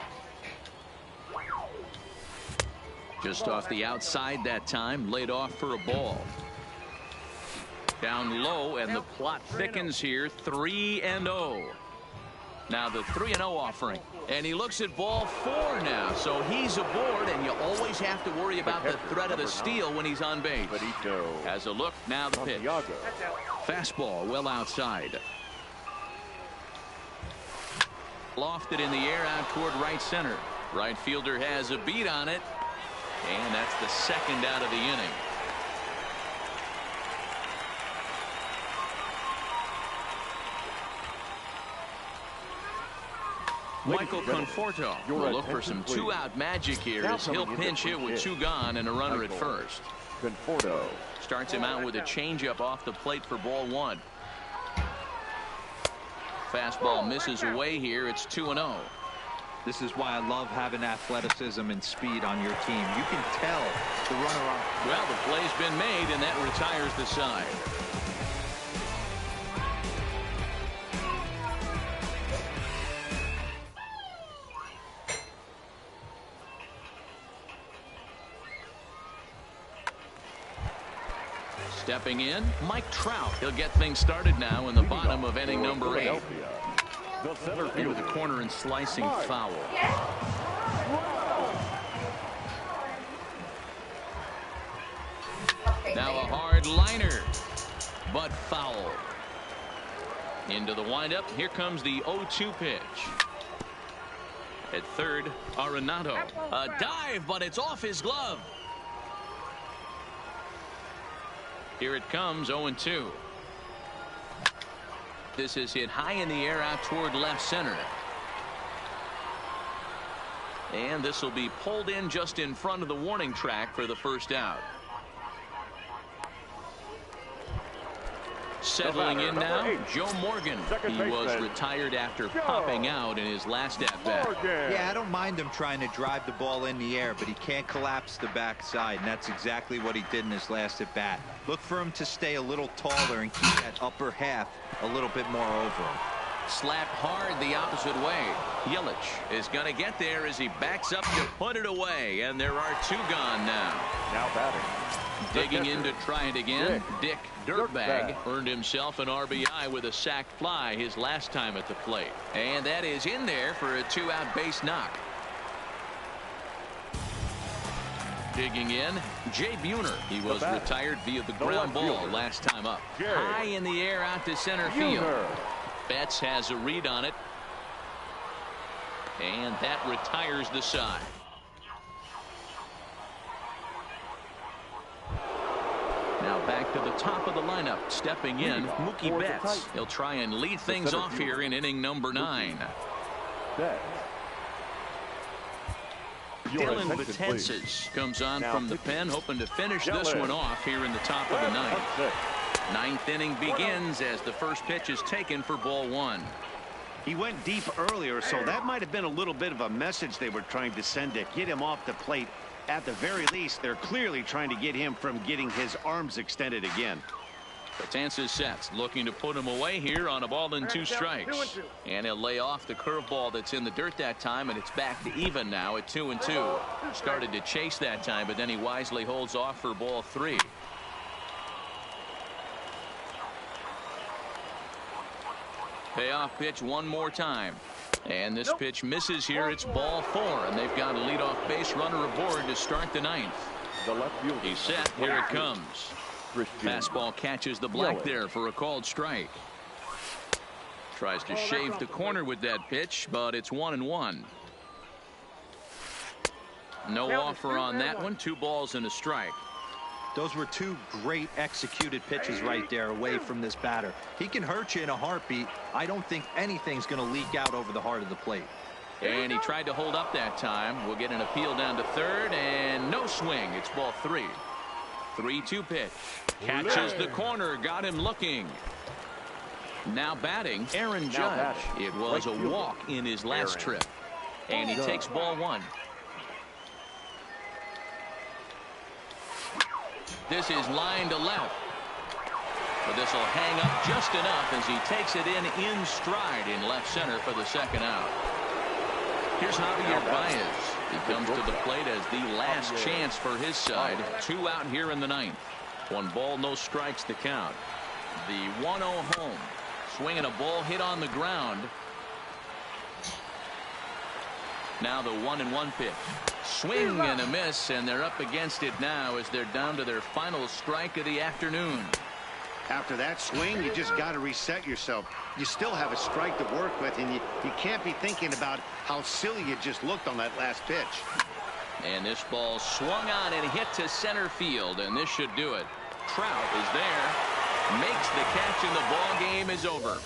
Speaker 1: Just off the outside that time, laid off for a ball. Down low, and the plot thickens here. 3-0. Now the 3-0 offering, and he looks at ball 4 now, so he's aboard, and you always have to worry about the threat of the steal when he's on base. Has a look, now the pitch. Fastball well outside. Lofted in the air out toward right center. Right fielder has a beat on it, and that's the second out of the inning. Michael Conforto will look for some 2-out magic here as he'll pinch hit with 2 gone and a runner at first.
Speaker 2: Conforto
Speaker 1: starts him out with a changeup off the plate for ball 1. Fastball misses away here. It's 2-0.
Speaker 6: This is why I love having athleticism and speed on your team. You can tell the runner on.
Speaker 1: Well, the play's been made, and that retires the side. Stepping in, Mike Trout. He'll get things started now in the bottom of inning number 8. Into the corner and slicing foul. Now a hard liner, but foul. Into the windup. Here comes the 0-2 pitch. At third, Arenado. A dive, but it's off his glove. Here it comes, 0-2. This is hit high in the air out toward left center. And this will be pulled in just in front of the warning track for the first out. Settling in now, Joe Morgan. He was retired after popping out in his last at-bat.
Speaker 6: Yeah, I don't mind him trying to drive the ball in the air, but he can't collapse the backside, and that's exactly what he did in his last at-bat. Look for him to stay a little taller and keep that upper half a little bit more over him.
Speaker 1: Slapped hard the opposite way. Yelich is going to get there as he backs up to put it away, and there are 2 gone now.
Speaker 2: Now batting.
Speaker 1: Digging in to try it again, Dick Dirtbag earned himself an RBI with a sac fly his last time at the plate. And that is in there for a 2-out base knock. Digging in, Jay Buhner. He was retired via the ground ball last time up. High in the air out to center field. Betts has a read on it. And that retires the side. Now back to the top of the lineup. Stepping in, Mookie Betts. He'll try and lead things off here in inning number 9. Dylan Betances comes on from the pen, hoping to finish this one off here in the top of the 9th. 9th inning begins as the first pitch is taken for ball 1.
Speaker 5: He went deep earlier, so that might have been a little bit of a message they were trying to send to get him off the plate. At the very least, they're clearly trying to get him from getting his arms extended again.
Speaker 1: Betances sets, looking to put him away here on a ball and 2 strikes. And he'll lay off the curveball that's in the dirt that time, and it's back to even now at 2-2. Started to chase that time, but then he wisely holds off for ball 3. Payoff pitch one more time. And this pitch misses here. It's ball 4, and they've got a leadoff base runner aboard to start the 9th. He's set. Here it comes. Fastball catches the black there for a called strike. Tries to shave the corner with that pitch, but it's 1-1. No offer on that one. 2 balls and a strike.
Speaker 6: Those were 2 great executed pitches right there away from this batter. He can hurt you in a heartbeat. I don't think anything's going to leak out over the heart of the plate.
Speaker 1: And he tried to hold up that time. We'll get an appeal down to 3rd, and no swing. It's ball 3. 3-2 pitch. Catches the corner. Got him looking. Now batting, Aaron Judge. It was a walk in his last trip. And he takes ball 1. This is line to left. But this will hang up just enough as he takes it in stride in left center for the 2nd out. Here's Javier Baez. He comes to the plate as the last chance for his side. 2 out here in the 9th. 1 ball, no strikes to count. The 1-0 home. Swinging a ball hit on the ground. Now the 1-1 pitch. Swing and a miss, and they're up against it now as they're down to their final strike of the afternoon.
Speaker 5: After that swing, you just got to reset yourself. You still have a strike to work with, and you can't be thinking about how silly you just looked on that last pitch.
Speaker 1: And this ball swung on and hit to center field, and this should do it. Trout is there, makes the catch, and the ball game is over.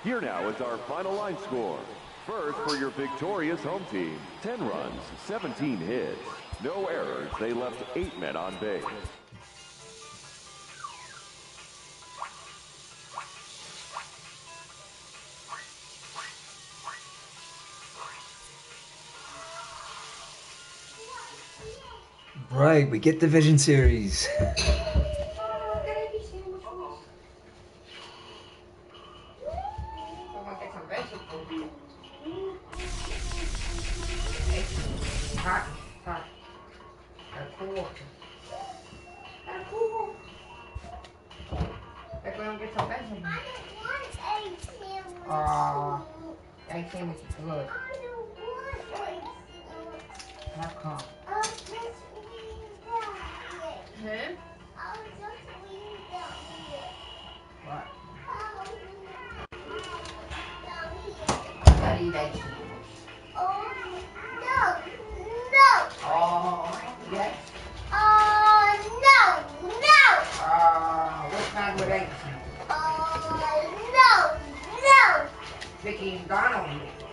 Speaker 2: Here now is our final line score. First, for your victorious home team, 10 runs, 17 hits, no errors. They left 8 men on base.
Speaker 4: Right, we get Division Series.
Speaker 8: Good. How come? What? Gotta eat ice cream. Oh, no. Oh, yes. Oh, no. What kind with ice cream? Oh, no. Vicky's gone over here.